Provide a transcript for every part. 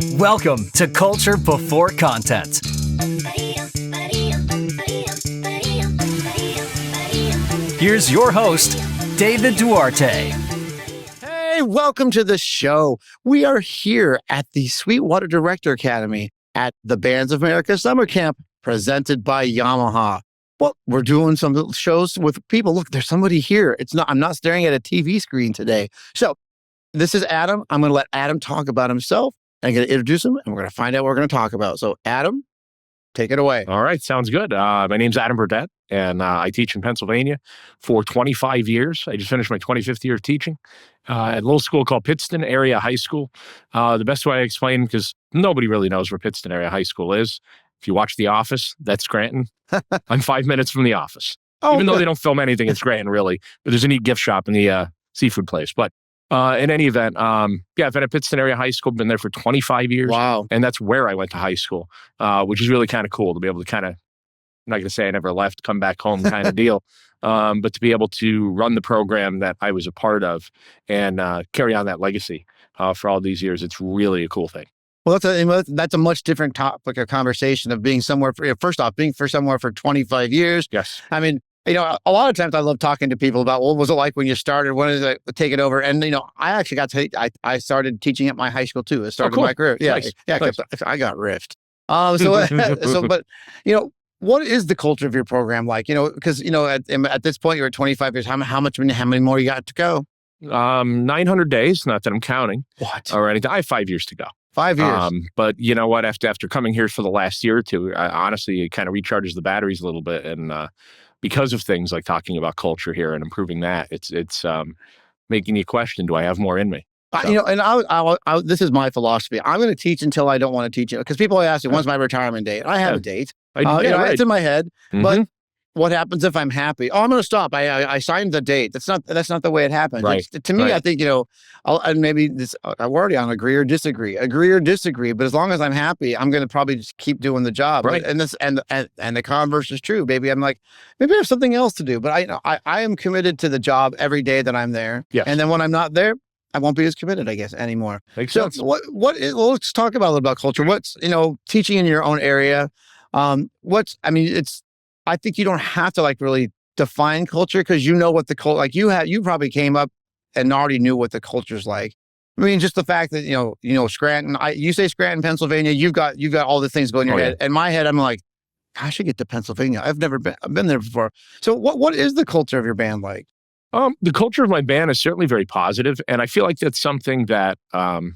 Welcome to Culture Before Content. Here's your host, David Duarte. Hey, welcome to the show. We are here at the Sweetwater Director Academy at the Bands of America Summer Camp, presented by Yamaha. Well, we're doing some little shows with people. Look, there's somebody here. I'm not staring at a TV screen today. So this is Adam. I'm going to let Adam talk about himself. I'm going to introduce him, and we're going to find out what we're going to talk about. So, Adam, take it away. All right. Sounds good. My name's Adam Burdett, and I teach in Pennsylvania for 25 years. I just finished my 25th year of teaching at a little school called Pittston Area H.S. The best way I explain, because nobody really knows where Pittston Area High School is. If you watch The Office, that's Scranton. I'm 5 minutes from The Office. Even though they don't film anything in Scranton, really. But there's a neat gift shop in the seafood place. But in any event, I've been at Pittston Area High School, been there for 25 years. Wow. And that's where I went to high school, which is really kind of cool to be able to kind of, I'm not going to say I never left, come back home kind of deal, but to be able to run the program that I was a part of and carry on that legacy for all these years. It's really a cool thing. Well, that's a much different topic of conversation of being somewhere being for somewhere for 25 years. Yes. I mean, a lot of times I love talking to people about what was it like when you started, when did it take it over? And, I actually I started teaching at my high school too. It started my career. Yeah. Nice. Yeah. Nice. I got riffed. But what is the culture of your program like? Because, at this point you're at 25 years, how many more you got to go? 900 days, not that I'm counting. What? Or anything. I have 5 years to go. 5 years. But you know what? After coming here for the last year or two, honestly, it kind of recharges the batteries a little bit. And because of things like talking about culture here and improving that, it's making you question, do I have more in me? So. And this is my philosophy. I'm going to teach until I don't want to teach it. Because people ask me, when's my retirement date? I have a date. Right. It's in my head. Mm-hmm. But what happens if I'm happy? Oh, I'm going to stop. I signed the date. That's not the way it happens. Right. To me, I think, and maybe this, we're already on agree or disagree. But as long as I'm happy, I'm going to probably just keep doing the job. Right. And the converse is true. Maybe I'm like, maybe I have something else to do. But I am committed to the job every day that I'm there. Yes. And then when I'm not there, I won't be as committed, I guess, anymore. Makes sense. Let's talk about a little about culture. What's, teaching in your own area. I think you don't have to really define culture because you know what the culture, you probably came up and already knew what the culture's like. I mean, just the fact that, Scranton, you say Scranton, Pennsylvania, you've got all the things going in your head. In my head, I'm like, I should get to Pennsylvania. I've been there before. So what is the culture of your band like? The culture of my band is certainly very positive, and I feel like that's something that I'm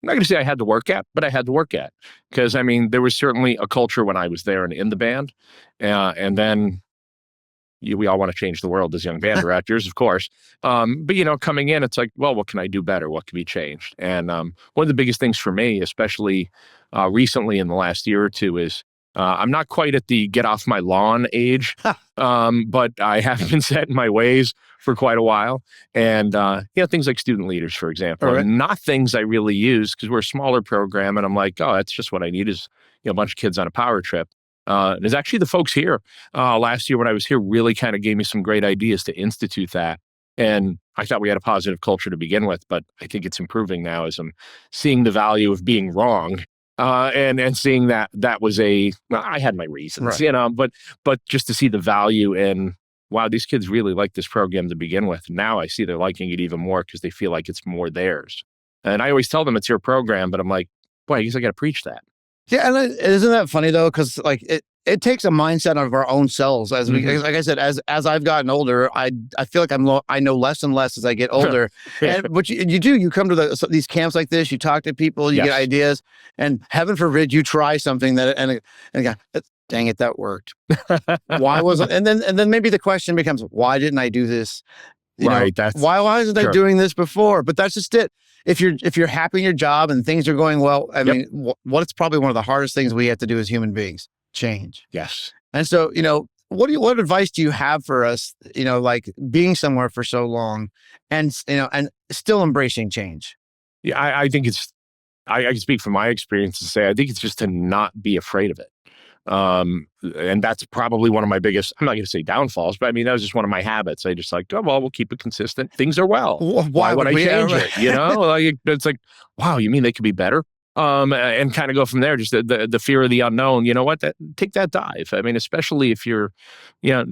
not going to say I had to work at, but I had to work at. Because, there was certainly a culture when I was there and in the band. And then we all want to change the world as young band directors, of course. But, coming in, it's like, well, what can I do better? What can be changed? And one of the biggest things for me, especially recently in the last year or two, is I'm not quite at the get off my lawn age, but I have been set in my ways for quite a while. And, things like student leaders, for example, right. are not things I really use because we're a smaller program. And I'm like, oh, that's just what I need is a bunch of kids on a power trip. And it's actually the folks here last year when I was here really kind of gave me some great ideas to institute that. And I thought we had a positive culture to begin with, but I think it's improving now as I'm seeing the value of being wrong. And seeing that was I had my reasons, right. But just to see the value in, wow, these kids really like this program to begin with. Now I see they're liking it even more because they feel like it's more theirs. And I always tell them it's your program, but I'm like, boy, I guess I got to preach that. Yeah, and isn't that funny though? Because it takes a mindset of our own selves as we, like I said, as I've gotten older, I feel like I know less and less as I get older. And what you come to these camps like this, you talk to people, you get ideas, and heaven forbid you try something that and again, dang it, that worked. Why wasn't? And then maybe the question becomes, why didn't I do this? Why wasn't I doing this before? But that's just it. If you're happy in your job and things are going well, what's probably one of the hardest things we have to do as human beings? Change. Yes. And so, what advice do you have for us, like being somewhere for so long and still embracing change? Yeah, I think I can speak from my experience and say, I think it's just to not be afraid of it. And that's probably one of my biggest, I'm not going to say downfalls, but that was just one of my habits. I just we'll keep it consistent. Things are well. Why would I change it? It's like, wow, you mean they could be better? and kind of go from there. Just the fear of the unknown. You know what? Take that dive. I mean, especially if you're, you know,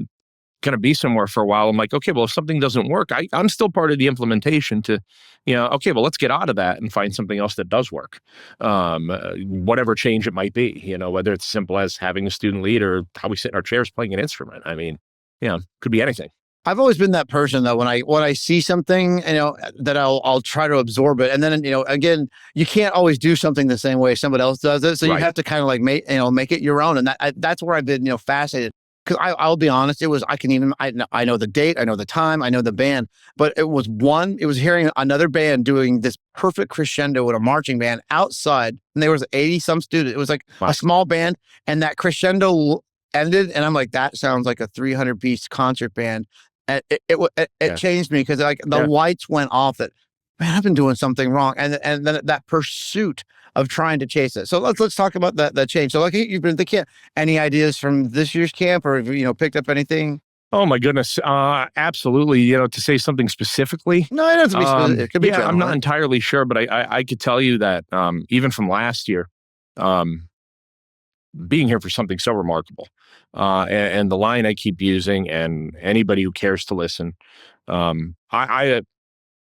going to be somewhere for a while. I'm like, okay, well, if something doesn't work, I'm still part of the implementation to, you know, okay, well, let's get out of that and find something else that does work. Whatever change it might be, you know, whether it's simple as having a student lead or how we sit in our chairs playing an instrument. I mean, you know, could be anything. I've always been that person though, when I see something, you know, that I'll try to absorb it. And then, you know, again, you can't always do something the same way somebody else does it. So you have to kind of like make it your own. And that's where I've been, you know, fascinated. Because I'll be honest, I know the date, I know the time, I know the band, but it was hearing another band doing this perfect crescendo with a marching band outside, and there was 80 some students. It was like a small band, and that crescendo ended, and I'm like, that sounds like a 300 piece concert band. And it changed me because like the lights went off. That, man, I've been doing something wrong, and then that pursuit of trying to chase it. So let's talk about that change. So like you've been at the camp. Any ideas from this year's camp, or have you know picked up anything? Oh my goodness, absolutely. You know, to say something specifically. No, it doesn't have to be specific. It could be general, I'm not entirely sure, but I could tell you that even from last year, being here for something so remarkable, and the line I keep using, and anybody who cares to listen,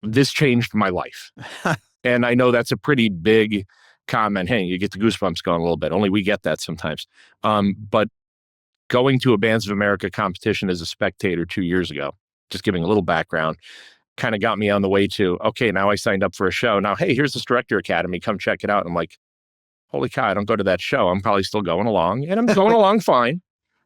this changed my life. And I know that's a pretty big comment. Hey, you get the goosebumps going a little bit. Only we get that sometimes. But going to a Bands of America competition as a spectator 2 years ago, just giving a little background, kind of got me on the way to, okay, now I signed up for a show. Now, hey, here's this Director Academy. Come check it out. And I'm like, holy cow, I don't go to that show. I'm probably still going along. And I'm going along fine.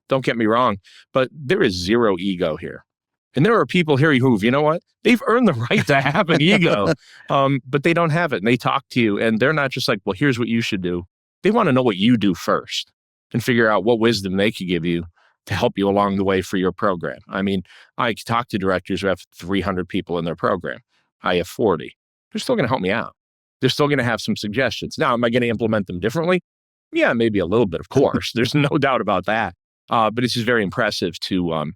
Don't get me wrong. But there is zero ego here. And there are people here who've, you know what? They've earned the right to have an ego, but they don't have it. And they talk to you, and they're not just like, well, here's what you should do. They want to know what you do first and figure out what wisdom they could give you to help you along the way for your program. I mean, I talk to directors who have 300 people in their program. I have 40. They're still going to help me out. They're still going to have some suggestions. Now, am I going to implement them differently? Yeah, maybe a little bit, of course. There's no doubt about that. But it's just very impressive to...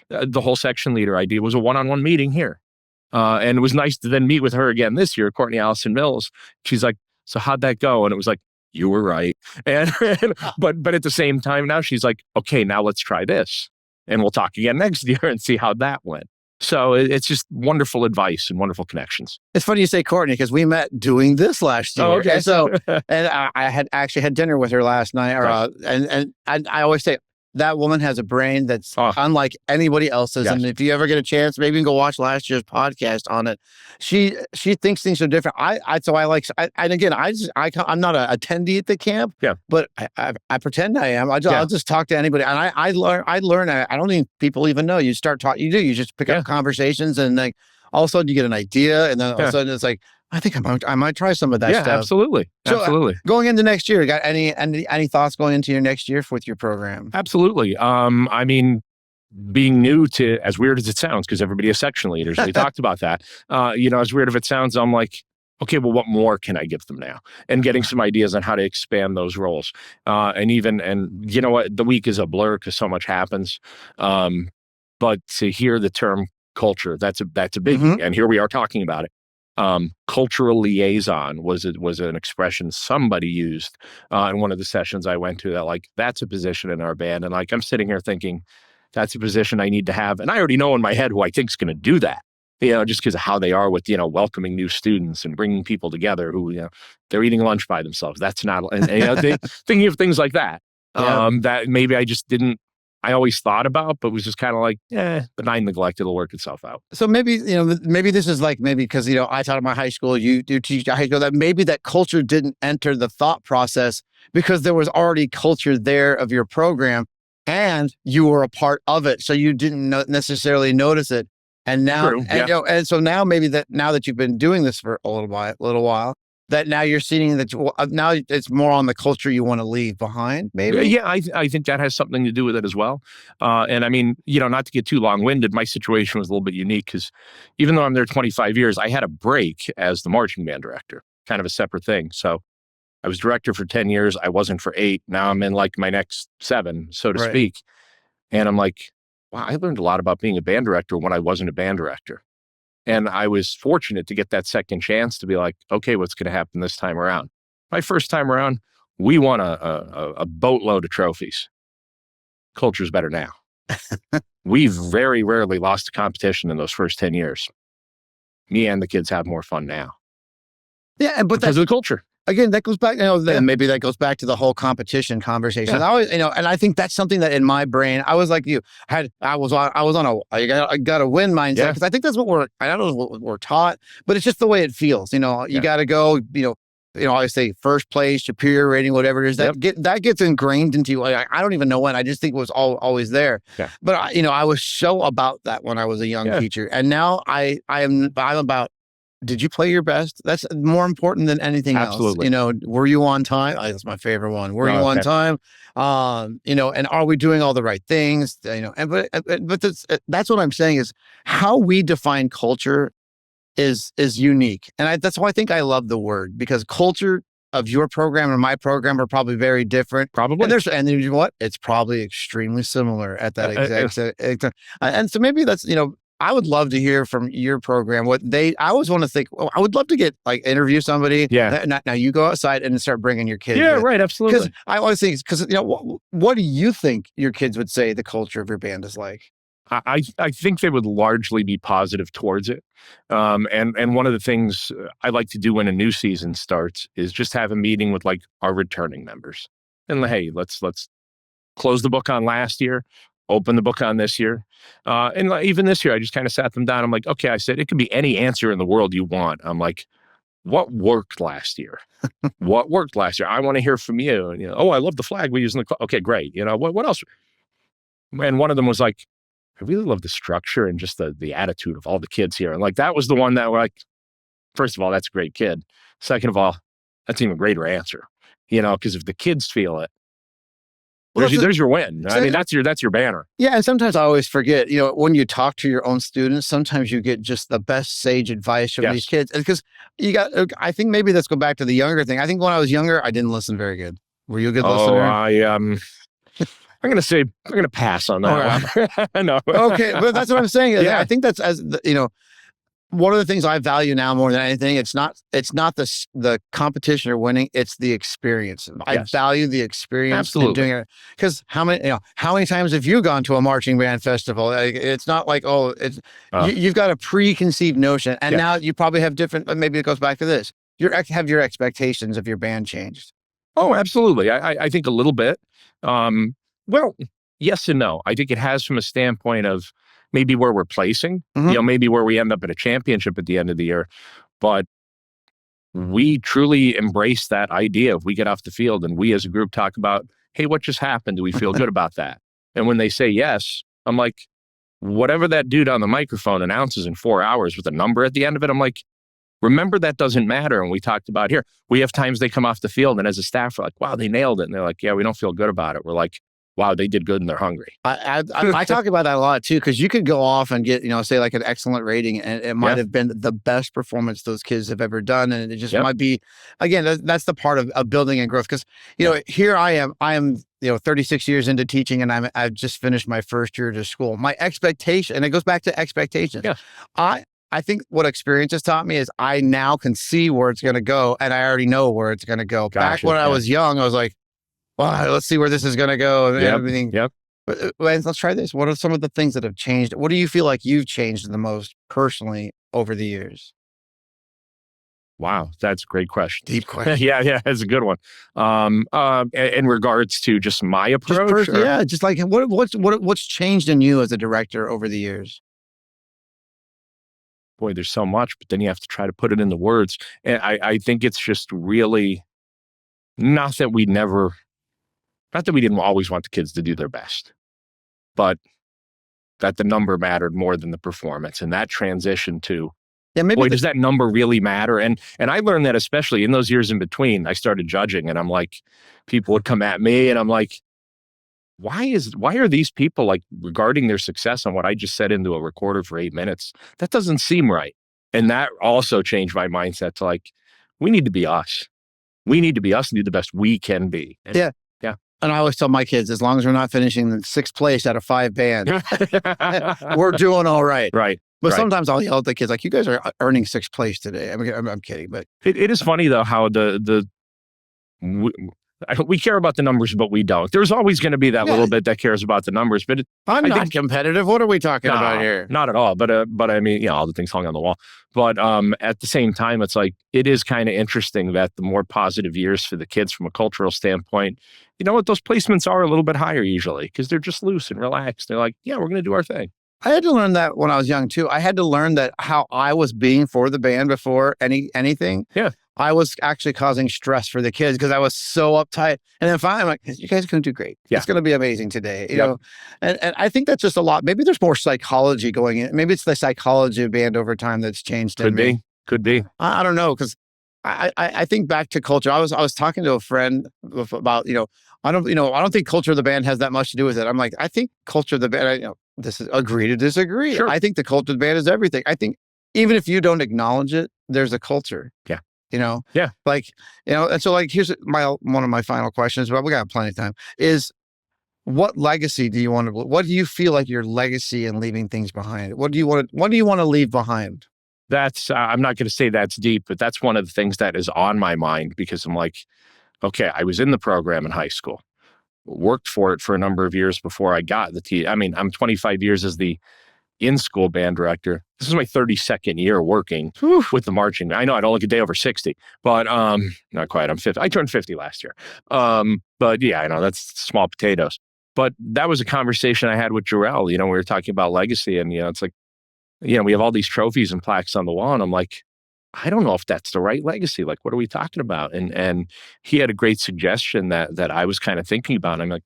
the whole section leader idea was a one-on-one meeting here. And it was nice to then meet with her again this year, Courtney Allison Mills. She's like, so how'd that go? And it was like, you were right. But at the same time now she's like, okay, now let's try this. And we'll talk again next year and see how that went. So it's just wonderful advice and wonderful connections. It's funny you say Courtney, because we met doing this last year. Oh, okay. And so, and I had actually had dinner with her last night. And I always say, that woman has a brain that's unlike anybody else's. Yes. And if you ever get a chance, maybe you can go watch last year's podcast on it. She thinks things are different. I'm not an attendee at the camp, but I pretend I am. I'll just talk to anybody. And I learn. I don't think people even know. You start talking, you just pick up conversations, and like all of a sudden you get an idea, and then all of a sudden it's like, I think I might try some of that stuff. Absolutely. So, absolutely. Going into next year, got any thoughts going into your next year with your program? Absolutely. I mean, being new to, as weird as it sounds, because everybody is section leaders, we talked about that. As weird as it sounds, I'm like, okay, well, what more can I give them now? And getting some ideas on how to expand those roles. And you know what, the week is a blur because so much happens. But to hear the term culture, that's a biggie. And here we are talking about it. Cultural liaison was an expression somebody used in one of the sessions I went to, that like, that's a position in our band. And like, I'm sitting here thinking, that's a position I need to have. And I already know in my head who I think is going to do that, just because of how they are with, welcoming new students and bringing people together who, they're eating lunch by themselves. That's not, thinking of things like that, that maybe I always thought about, but was just kind of like, benign neglect, it'll work itself out. So maybe this is like, because, I taught at my high school, you do teach at high school, that maybe that culture didn't enter the thought process because there was already culture there of your program and you were a part of it. So you didn't necessarily notice it. And now, and so now maybe now that you've been doing this for a little while, that now you're seeing that now it's more on the culture you want to leave behind, maybe? Yeah, I think that has something to do with it as well. And I mean, not to get too long-winded, my situation was a little bit unique because even though I'm there 25 years, I had a break as the marching band director, kind of a separate thing. So I was director for 10 years. I wasn't for 8. Now I'm in like my next 7, so to speak. And I'm like, wow, I learned a lot about being a band director when I wasn't a band director. And I was fortunate to get that second chance to be like, okay, what's going to happen this time around? My first time around, we won a boatload of trophies. Culture's better now. We've very rarely lost a competition in those first 10 years. Me and the kids have more fun now. Yeah, but because of the culture. Again, that goes back, maybe that goes back to the whole competition conversation. Yeah. I always, and I think that's something that in my brain, I was like you, I got to win mindset, because I think that's what I don't know what we're taught, but it's just the way it feels. You got to go, I always say first place, superior rating, whatever it is, that gets ingrained into you. I don't even know when. I just think it was always there. Yeah. But I was so about that when I was a young teacher, and now I'm about. Did you play your best? That's more important than anything Absolutely. else. Were you on time? That's my favorite one. Were you on time? And are we doing all the right things? But that's what I'm saying is how we define culture is unique. And that's why I think I love the word, because culture of your program and my program are probably very different. Probably. And you know what? It's probably extremely similar at that exact. And so maybe that's, I would love to hear from your program I always want to think, I would love to get interview somebody. Yeah. Now you go outside and start bringing your kids. Yeah, right. Absolutely. Because I always think, what do you think your kids would say the culture of your band is like? I think they would largely be positive towards it. And one of the things I like to do when a new season starts is just have a meeting with our returning members. And hey, let's close the book on last year. Open the book on this year. And even this year, I just kind of sat them down. I'm like, okay, I said, it could be any answer in the world you want. I'm like, what worked last year? What worked last year? I want to hear from you. And, I love the flag we use in the club. Okay, great. What else? And one of them was like, I really love the structure and just the attitude of all the kids here. And that was the one that first of all, that's a great kid. Second of all, that's an even greater answer, because if the kids feel it, there's your win. I mean, that's your banner. Yeah, and sometimes I always forget, when you talk to your own students, sometimes you get just the best sage advice from these kids. Because I think maybe let's go back to the younger thing. I think when I was younger, I didn't listen very good. Were you a good listener? I'm going to pass on that one. No. Okay, but that's what I'm saying. Yeah. I think that's one of the things I value now more than anything. It's not the competition or winning. It's the experience. I value the experience. Absolutely. In doing it. Because how many times have you gone to a marching band festival? It's not like, you've got a preconceived notion, and now you probably have different. Maybe it goes back to this. Have your expectations of your band changed? Oh, absolutely. I think a little bit. Well, yes and no. I think it has from a standpoint of maybe where we're placing, maybe where we end up at a championship at the end of the year. But we truly embrace that idea. If we get off the field and we as a group talk about, hey, what just happened? Do we feel good about that? And when they say yes, I'm like, whatever that dude on the microphone announces in 4 hours with a number at the end of it, I'm like, remember, that doesn't matter. And we talked about here, we have times they come off the field and as a staff, we're like, wow, they nailed it. And they're like, yeah, we don't feel good about it. We're like, wow, they did good and they're hungry. I talk about that a lot too, because you could go off and get, say an excellent rating, and it might have been the best performance those kids have ever done. And it just might be, again, that's the part of building and growth. Because, here I am, 36 years into teaching, and I've just finished my first year to school. My expectation, and it goes back to expectations. Yeah. I think what experience has taught me is I now can see where it's going to go, and I already know where it's going to go. Gotcha. Back when I was young, I was like, well, let's see where this is going to go and everything. Yep. But let's try this. What are some of the things that have changed? What do you feel like you've changed the most personally over the years? Wow, that's a great question. Deep question. Yeah, that's a good one. In regards to just my approach, just like what's changed in you as a director over the years? Boy, there's so much, but then you have to try to put it into words. And I think it's just really not that we didn't always want the kids to do their best, but that the number mattered more than the performance. And that transition to, does that number really matter? And I learned that especially in those years in between. I started judging, and I'm like, people would come at me, and I'm like, why are these people regarding their success on what I just said into a recorder for 8 minutes? That doesn't seem right. And that also changed my mindset to we need to be us. We need to be us and do the best we can be. Yeah. And I always tell my kids, as long as we're not finishing in 6th place out of 5 bands, we're doing all right. Right. But sometimes I'll yell at the kids, you guys are earning 6th place today. I'm kidding, but it is funny though how the we care about the numbers, but we don't. There's always going to be that little bit that cares about the numbers, but I'm not competitive. What are we talking about here? Not at all. But I mean, all the things hung on the wall. But at the same time, it's like, it is kind of interesting that the more positive years for the kids from a cultural standpoint, you know what, those placements are a little bit higher usually because they're just loose and relaxed. They're like, yeah, we're going to do our thing. I had to learn that when I was young too. I had to learn that how I was being for the band before anything. Yeah. I was actually causing stress for the kids because I was so uptight. And then finally, I'm like, you guys are going to do great. Yeah. It's going to be amazing today. You know, and I think that's just a lot. Maybe there's more psychology going in. Maybe it's the psychology of band over time that's changed. Could be. I don't know, because I think back to culture. I was talking to a friend about, I don't think culture of the band has that much to do with it. I'm like, I think culture of the band, this is agree to disagree. Sure. I think the culture of the band is everything. I think even if you don't acknowledge it, there's a culture. Yeah. Yeah. Like, and so like, here's one of my final questions, but we got plenty of time, is what legacy do you want to, what do you feel like your legacy and leaving things behind? What do you want to leave behind? That's, I'm not going to say that's deep, but that's one of the things that is on my mind because I'm like, okay, I was in the program in high school, worked for it for a number of years before I got the I'm 25 years as the in-school band director. This is my 32nd year working with the marching. I know I don't look a day over 60, but not quite. I'm 50. I turned 50 last year. But yeah, I know that's small potatoes. But that was a conversation I had with Jarrell. We were talking about legacy, and it's like, we have all these trophies and plaques on the wall, and I'm like, I don't know if that's the right legacy. Like, what are we talking about? And he had a great suggestion that I was kind of thinking about. I'm like,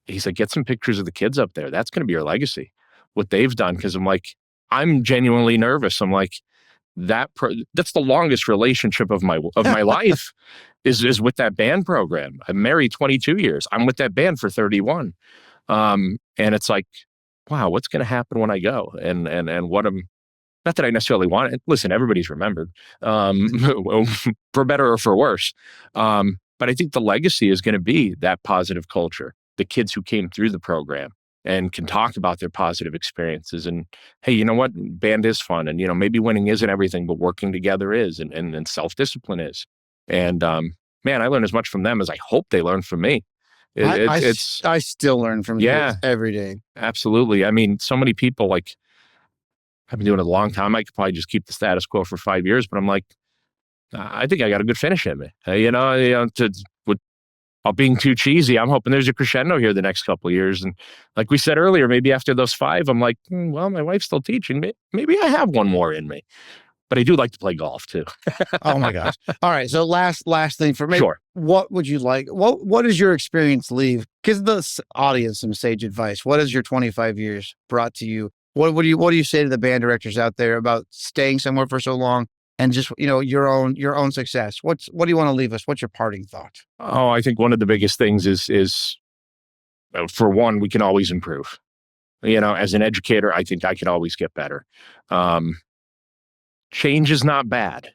he's like, get some pictures of the kids up there. That's going to be your legacy, what they've done. Because I'm like, I'm genuinely nervous. I'm like, that's the longest relationship of my life is with that band program. I'm married 22 years. I'm with that band for 31. And it's like, wow, what's going to happen when I go? And what not that I necessarily want it. Listen, everybody's remembered, for better or for worse. But I think the legacy is going to be that positive culture, the kids who came through the program and can talk about their positive experiences. And hey, you know what? Band is fun. And, maybe winning isn't everything, but working together is, and self-discipline is. And man, I learn as much from them as I hope they learn from me. I still learn from you every day. Absolutely. I mean, so many people, like, I've been doing it a long time. I could probably just keep the status quo for 5 years, but I'm like, I think I got a good finish in me. Without being too cheesy, I'm hoping there's a crescendo here the next couple of years. And like we said earlier, maybe after those 5, I'm like, well, my wife's still teaching. Maybe I have one more in me. But I do like to play golf too. Oh my gosh. All right. So last thing for me. Sure. What would you like? What does your experience leave? Give the audience some sage advice. What has your 25 years brought to you? What do you say to the band directors out there about staying somewhere for so long and just, your own success? What do you want to leave us? What's your parting thought? Oh, I think one of the biggest things is for one, we can always improve. As an educator, I think I can always get better. Change is not bad.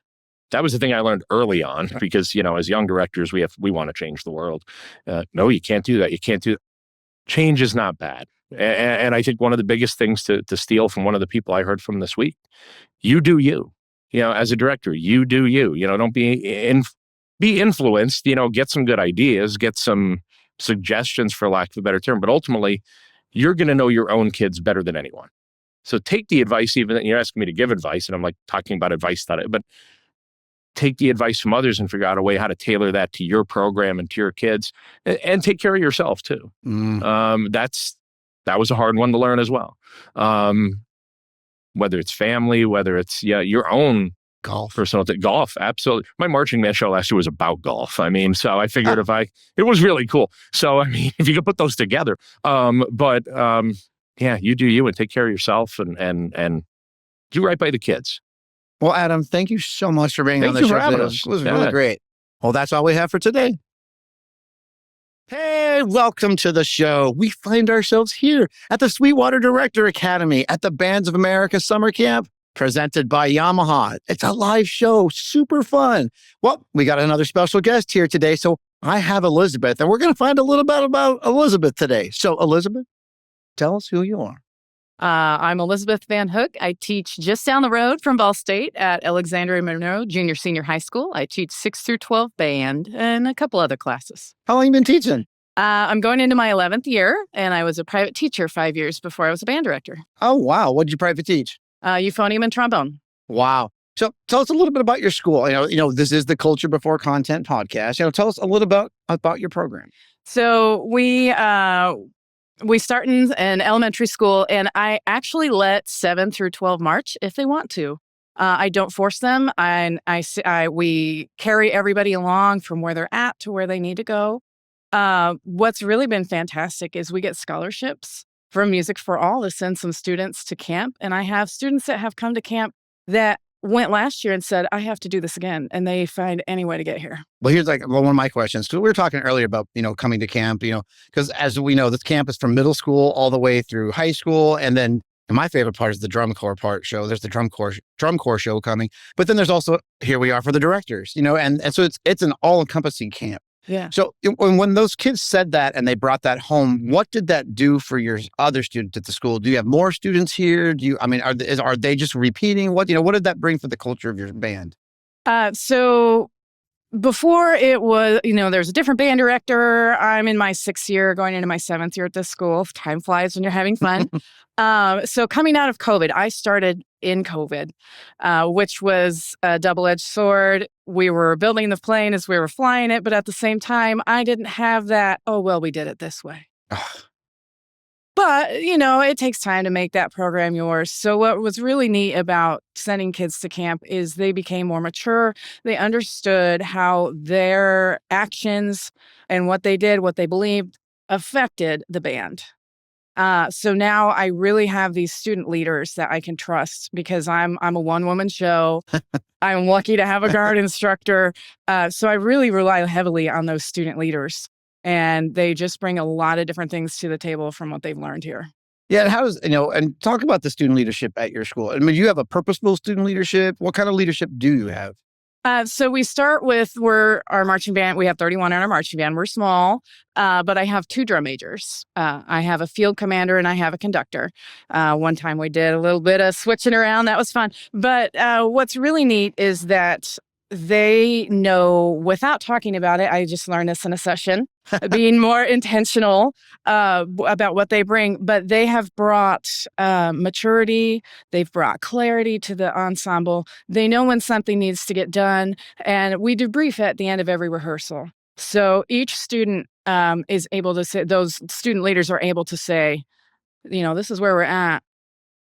That was the thing I learned early on because, as young directors, we want to change the world. No, you can't do that. You can't do that. Change is not bad. And I think one of the biggest things to steal from one of the people I heard from this week, you do you. As a director, you do you. Don't be influenced, get some good ideas, get some suggestions, for lack of a better term. But ultimately, you're going to know your own kids better than anyone. So take the advice, even that you're asking me to give advice, and I'm like talking about advice, but take the advice from others and figure out a way how to tailor that to your program and to your kids, and take care of yourself too. That was a hard one to learn as well. Whether it's family, whether it's your own personal golf, absolutely. My marching band show last year was about golf. I mean, so I figured it was really cool. So I mean, if you could put those together, yeah, you do you and take care of yourself and do right by the kids. Well, Adam, thank you so much for being on the show. It was really great. Well, that's all we have for today. Hey, welcome to the show. We find ourselves here at the Sweetwater Director Academy at the Bands of America Summer Camp, presented by Yamaha. It's a live show, super fun. Well, we got another special guest here today. So I have Elizabeth, and we're going to find a little bit about Elizabeth today. So Elizabeth, tell us who you are. I'm Elizabeth Van Hook. I teach just down the road from Ball State at Alexandria-Monroe Jr. Senior High School. I teach 6 through 12 band and a couple other classes. How long you been teaching? I'm going into my 11th year, and I was a private teacher 5 years before I was a band director. Oh, wow. What did you private teach? Euphonium and trombone. Wow. So tell us a little bit about your school. This is the Culture Before Content podcast. Tell us a little about your program. So we start in an elementary school, and I actually let 7 through 12 march if they want to. I don't force them, and we carry everybody along from where they're at to where they need to go. What's really been fantastic is we get scholarships from Music for All to send some students to camp, and I have students that have come to camp that went last year and said, I have to do this again, and they find any way to get here. Well, here's one of my questions. So we were talking earlier about, coming to camp, because as we know, this camp is from middle school all the way through high school. And then my favorite part is the drum corps show. There's the drum corps show coming. But then there's also, here we are for the directors, and so it's an all-encompassing camp. Yeah. So when those kids said that and they brought that home, what did that do for your other students at the school? Do you have more students here? Are they just repeating? What did that bring for the culture of your band? So before it was, there's a different band director. I'm in my 6th year, going into my 7th year at this school. Time flies when you're having fun. So coming out of COVID, I started in COVID, which was a double-edged sword. We were building the plane as we were flying it, but at the same time, I didn't have that, we did it this way. But, it takes time to make that program yours. So what was really neat about sending kids to camp is they became more mature. They understood how their actions and what they did, what they believed, affected the band. So now I really have these student leaders that I can trust because I'm a one-woman show. I'm lucky to have a guard instructor. So I really rely heavily on those student leaders. And they just bring a lot of different things to the table from what they've learned here. Yeah, and how does, and talk about the student leadership at your school. I mean, you have a purposeful student leadership. What kind of leadership do you have? So we start with our marching band. We have 31 in our marching band. We're small, but I have 2 drum majors. I have a field commander and I have a conductor. One time we did a little bit of switching around. That was fun. But what's really neat is that they know, without talking about it, I just learned this in a session, being more intentional about what they bring. But they have brought maturity. They've brought clarity to the ensemble. They know when something needs to get done. And we debrief at the end of every rehearsal. So each student is able to say, those student leaders are able to say, this is where we're at.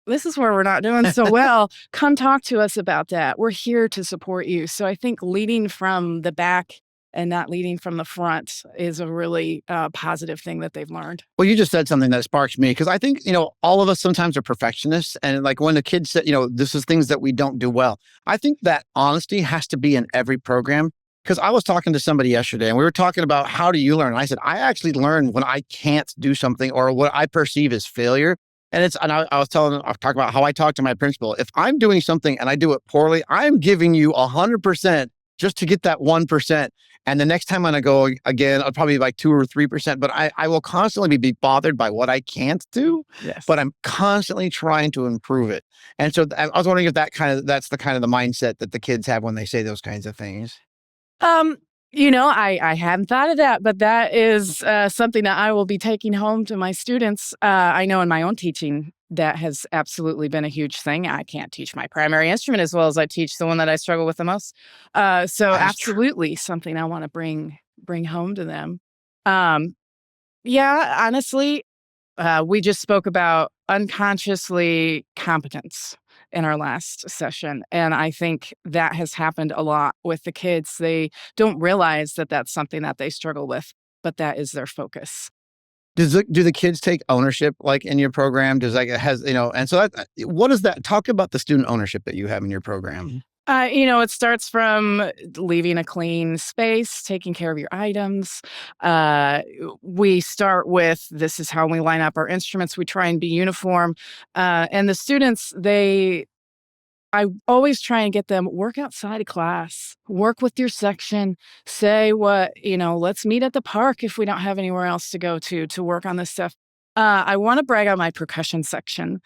This is where we're not doing so well. Come talk to us about that. We're here to support you. So I think leading from the back and not leading from the front is a really positive thing that they've learned. Well, you just said something that sparks me because I think, all of us sometimes are perfectionists. And like when the kids said, this is things that we don't do well. I think that honesty has to be in every program. Because I was talking to somebody yesterday and we were talking about how do you learn? And I said, I actually learn when I can't do something or what I perceive as failure. And I was talking about how I talk to my principal. If I'm doing something and I do it poorly, I'm giving you 100% just to get that 1%. And the next time when I go again, I'll probably be like 2 or 3%. But I will constantly be bothered by what I can't do. Yes. But I'm constantly trying to improve it. And so I was wondering if that's the kind of the mindset that the kids have when they say those kinds of things. I hadn't thought of that, but that is something that I will be taking home to my students. I know in my own teaching, that has absolutely been a huge thing. I can't teach my primary instrument as well as I teach the one that I struggle with the most. So absolutely something I want to bring home to them. Honestly, we just spoke about unconsciously competence in our last session. And I think that has happened a lot with the kids. They don't realize that that's something that they struggle with, but that is their focus. Do the kids take ownership like in your program? And so what is that? Talk about the student ownership that you have in your program. It starts from leaving a clean space, taking care of your items. We start with, this is how we line up our instruments. We try and be uniform. And the students, I always try and get them work outside of class, work with your section, say let's meet at the park if we don't have anywhere else to go to work on this stuff. I want to brag on my percussion section.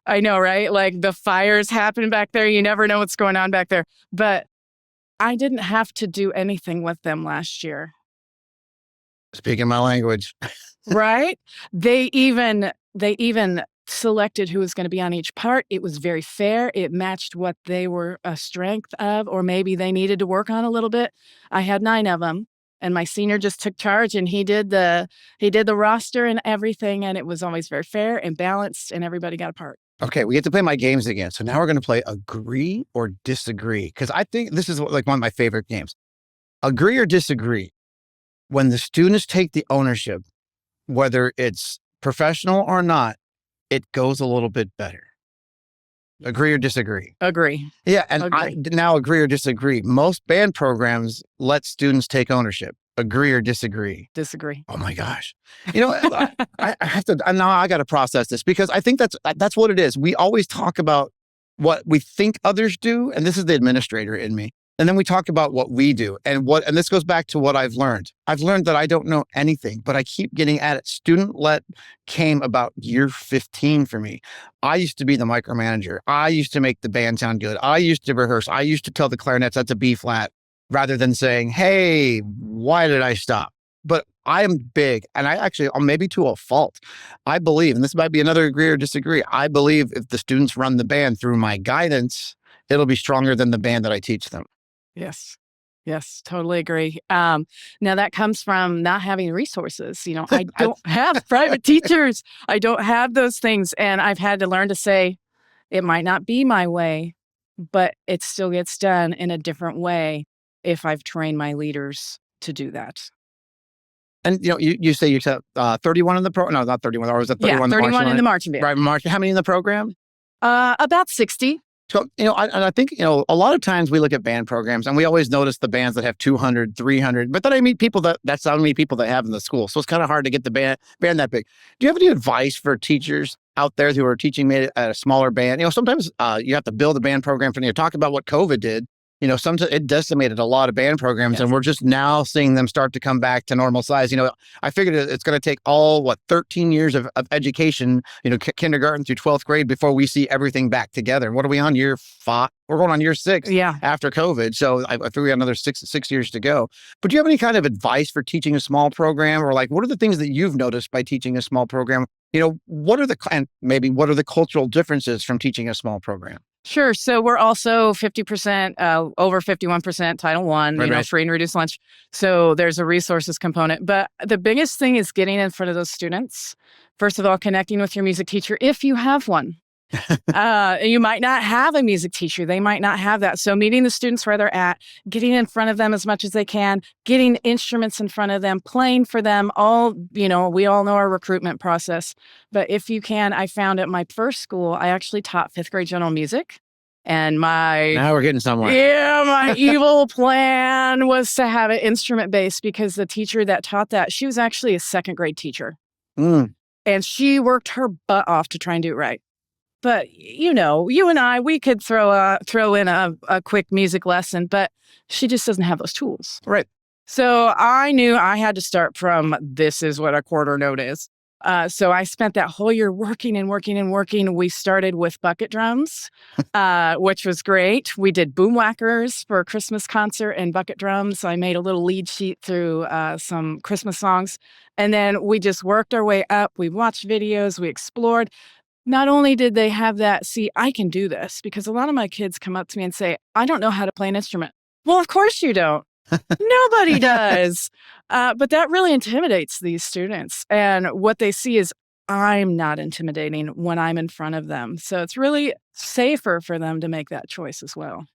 I know, right? Like the fires happen back there. You never know what's going on back there. But I didn't have to do anything with them last year. Speaking my language. Right? They even selected who was going to be on each part. It was very fair. It matched what they were a strength of, or maybe they needed to work on a little bit. I had 9 of them, and my senior just took charge, and he did the roster and everything, and it was always very fair and balanced, and everybody got a part. Okay, we get to play my games again. So now we're going to play agree or disagree, because I think this is like one of my favorite games. Agree or disagree. When the students take the ownership, whether it's professional or not, it goes a little bit better. Agree or disagree? Agree. Yeah, and Agree. I now agree or disagree. Most band programs let students take ownership. Agree or disagree? Disagree. Oh my gosh. You know, I have to, now I got to process this, because I think that's what it is. We always talk about what we think others do, and this is the administrator in me. And then we talk about what we do, and this goes back to what I've learned. I've learned that I don't know anything, but I keep getting at it. Student-led came about year 15 for me. I used to be the micromanager. I used to make the band sound good. I used to rehearse. I used to tell the clarinets that's a B flat, rather than saying, hey, why did I stop? But I am big, and I actually, maybe to a fault, I believe, and this might be another agree or disagree, I believe if the students run the band through my guidance, it'll be stronger than the band that I teach them. Yes. Yes, totally agree. Now that comes from not having resources. You know, I don't have private teachers. I don't have those things. And I've had to learn to say, it might not be my way, but it still gets done in a different way if I've trained my leaders to do that. And, you know, you say you said 31 in the program. No, not 31. Or was it 31? Yeah, 31 in the marching band. Right, marching. How many in the program? About 60. So, you know, I think, you know, a lot of times we look at band programs and we always notice the bands that have 200, 300, but then I meet people that's how many people they have in the school. So it's kind of hard to get the band that big. Do you have any advice for teachers out there who are teaching at a smaller band? You know, sometimes you have to build a band program from there. Talk about what COVID did. You know, sometimes it decimated a lot of band programs, and we're just now seeing them start to come back to normal size. You know, I figured it's going to take 13 years of education, you know, kindergarten through 12th grade before we see everything back together. What are we on, year 5? We're going on year 6 after COVID. So I figure we got another six years to go. But do you have any kind of advice for teaching a small program, or like, what are the things that you've noticed by teaching a small program? You know, what are the cultural differences from teaching a small program? Sure. So we're also 50%, over 51% Title I, Right. free and reduced lunch. So there's a resources component. But the biggest thing is getting in front of those students. First of all, connecting with your music teacher, if you have one. You might not have a music teacher. They might not have that. So meeting the students where they're at, getting in front of them as much as they can, getting instruments in front of them, playing for them. We all know our recruitment process. But if you can, I found at my first school, I actually taught 5th grade general music. And now we're getting somewhere. Yeah, my evil plan was to have it instrument based, because the teacher that taught that, she was actually a 2nd grade teacher. And she worked her butt off to try and do it right. But, you know, you and I, we could throw in a quick music lesson, but she just doesn't have those tools. Right. So I knew I had to start from, this is what a quarter note is. So I spent that whole year working and working and working. We started with bucket drums, which was great. We did boom whackers for a Christmas concert and bucket drums. I made a little lead sheet through some Christmas songs. And then we just worked our way up. We watched videos. We explored. Not only did they have that, see, I can do this, because a lot of my kids come up to me and say, I don't know how to play an instrument. Well, of course you don't. Nobody does. But that really intimidates these students. And what they see is, I'm not intimidating when I'm in front of them. So it's really safer for them to make that choice as well.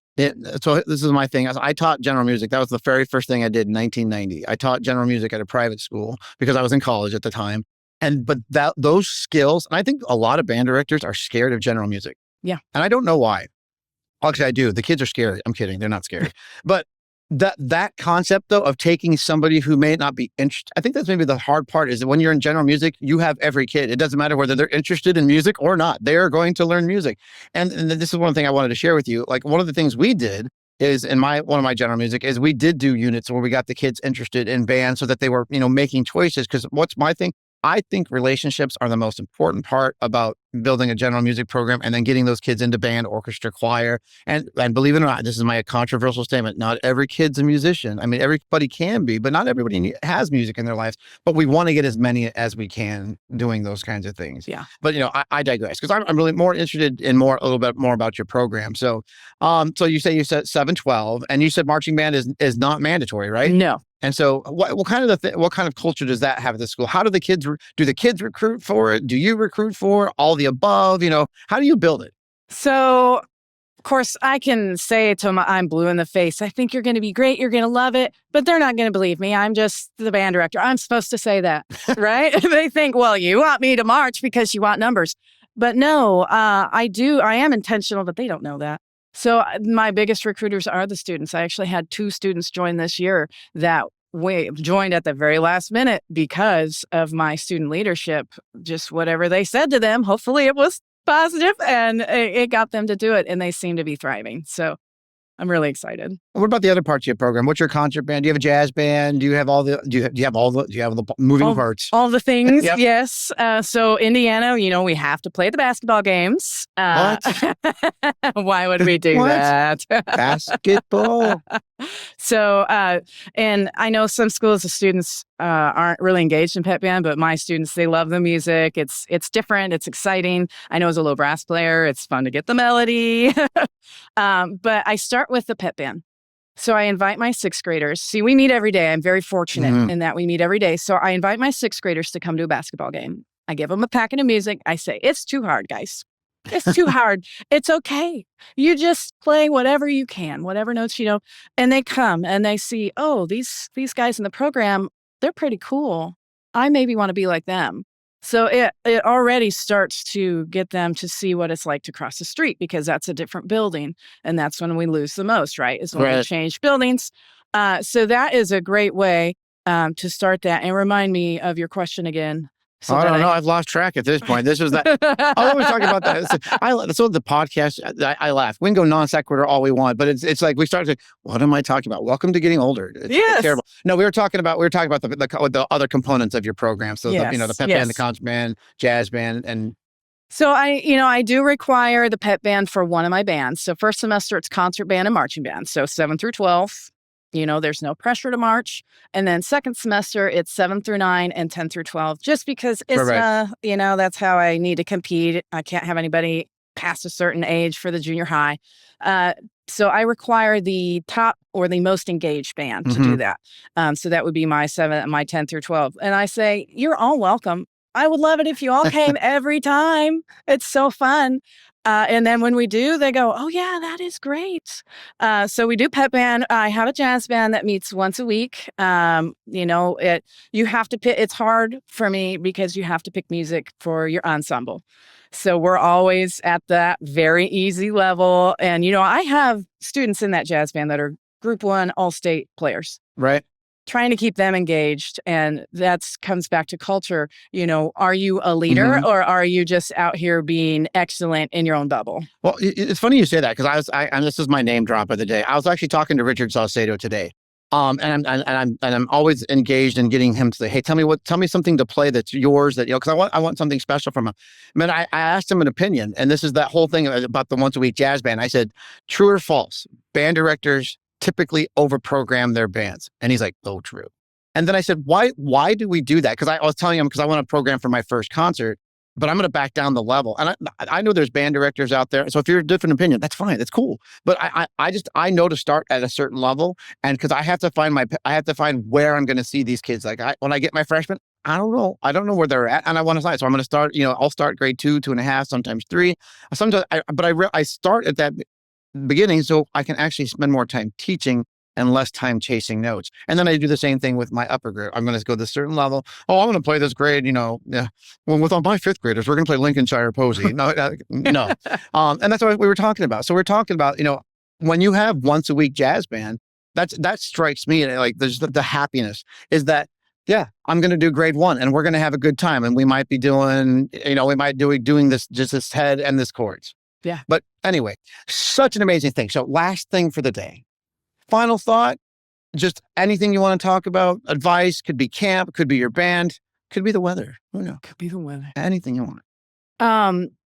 So this is my thing. I taught general music. That was the very first thing I did in 1990. I taught general music at a private school because I was in college at the time. But those skills, and I think a lot of band directors are scared of general music. Yeah. And I don't know why. Actually, I do. The kids are scary. I'm kidding. They're not scary. But that concept, though, of taking somebody who may not be interested, I think that's maybe the hard part, is that when you're in general music, you have every kid. It doesn't matter whether they're interested in music or not. They are going to learn music. And this is one thing I wanted to share with you. Like, one of the things we did is one of my general music is we did do units where we got the kids interested in band so that they were, making choices. Because what's my thing? I think relationships are the most important part about building a general music program and then getting those kids into band, orchestra, choir. And believe it or not, this is my controversial statement. Not every kid's a musician. I mean, everybody can be, but not everybody has music in their lives. But we want to get as many as we can doing those kinds of things. Yeah. But, I digress because I'm really more interested in a little bit more about your program. So, so you said 7/12, and you said marching band is not mandatory, right? No. And so what kind of culture does that have at the school? How do the kids recruit for it? Do you recruit for it? All the above? How do you build it? So, of course, I can say to them, I'm blue in the face. I think you're going to be great. You're going to love it. But they're not going to believe me. I'm just the band director. I'm supposed to say that, right? They think, well, you want me to march because you want numbers. But no, I do. I am intentional, but they don't know that. So my biggest recruiters are the students. I actually had 2 students join this year that joined at the very last minute because of my student leadership. Just whatever they said to them, hopefully it was positive, and it got them to do it, and they seem to be thriving. So I'm really excited. What about the other parts of your program? What's your concert band? Do you have a jazz band? Do you have all the moving parts? All the things, Yep. Yes. So Indiana, we have to play the basketball games. What? Why would we do What? that? Basketball? So, and I know some schools, the students aren't really engaged in pep band, but my students, they love the music. It's different. It's exciting. I know as a low brass player, it's fun to get the melody. But I start with the pep band. So I invite my 6th graders. See, we meet every day. I'm very fortunate in that we meet every day. So I invite my 6th graders to come to a basketball game. I give them a packet of music. I say, it's too hard, guys. It's too hard. It's okay. You just play whatever you can, whatever notes you know. And they come and they see, oh, these guys in the program, they're pretty cool. I maybe want to be like them. So it already starts to get them to see what it's like to cross the street, because that's a different building. And that's when we lose the most, right? Is when we change buildings. So that is a great way to start that. And remind me of your question again. So I don't know. I've lost track at this point. This was that. I always talk about that. So the podcast, I laugh. We can go non sequitur all we want, but it's like we start to. What am I talking about? Welcome to getting older. It's terrible. No, we were talking about the other components of your program. So the pep band, the concert band, jazz band, and. So I do require the pep band for one of my bands. So first semester it's concert band and marching band. So 7 through 12. There's no pressure to march. And then second semester, it's 7 through 9 and 10 through 12, just because it's, that's how I need to compete. I can't have anybody past a certain age for the junior high. So I require the top or the most engaged band to do that. So that would be my 10 through 12. And I say, you're all welcome. I would love it if you all came every time. It's so fun. And then when we do, they go, oh, yeah, that is great. So we do pep band. I have a jazz band that meets once a week. You have to pick. It's hard for me because you have to pick music for your ensemble. So we're always at that very easy level. And, I have students in that jazz band that are Group 1 all-state players. Right. Trying to keep them engaged. And that comes back to culture. Are you a leader or are you just out here being excellent in your own bubble? Well, it's funny you say that, because and this is my name drop of the day. I was actually talking to Richard Saucedo today. And I'm always engaged in getting him to say, hey, tell me something to play that's yours, that, because I want something special from him. I asked him an opinion, and this is that whole thing about the once a week jazz band. I said, true or false, band directors typically overprogram their bands. And he's like, oh, true. And then I said, why do we do that? Because I was telling him, because I want to program for my first concert, but I'm going to back down the level. And I know there's band directors out there. So if you're a different opinion, that's fine. That's cool. But I know to start at a certain level. And because I have to find where I'm going to see these kids. Like when I get my freshmen, I don't know where they're at. And I want to start. So I'm going to start, I'll start grade 2, 2.5, sometimes 3. Sometimes, I start at that beginning so I can actually spend more time teaching and less time chasing notes. And then I do the same thing with my upper grade. I'm going to go to a certain level. Oh, I'm going to play this grade, Well, with all my 5th graders, we're going to play Lincolnshire Posey. No. And that's what we were talking about. So we're talking about, when you have once a week jazz band, that strikes me like there's the happiness is that, yeah, I'm going to do grade 1 and we're going to have a good time. And we might be doing, doing this, just this head and this chords. Yeah. But anyway, such an amazing thing. So last thing for the day, final thought, just anything you want to talk about, advice, could be camp, could be your band. Could be the weather. Who knows? Could be the weather. Anything you want.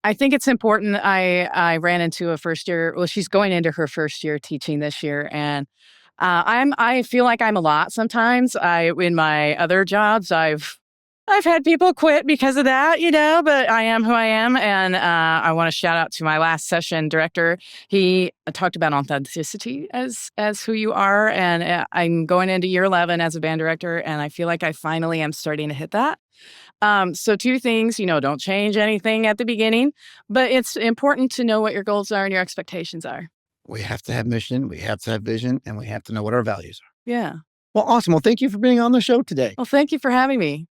I think it's important. I ran into a first year. Well, she's going into her first year teaching this year, and I feel like I'm a lot sometimes. In my other jobs, I've had people quit because of that, but I am who I am. And I want to shout out to my last session director. He talked about authenticity as who you are. And I'm going into year 11 as a band director, and I feel like I finally am starting to hit that. So 2 things, don't change anything at the beginning, but it's important to know what your goals are and your expectations are. We have to have mission, we have to have vision, and we have to know what our values are. Yeah. Well, awesome. Well, thank you for being on the show today. Well, thank you for having me.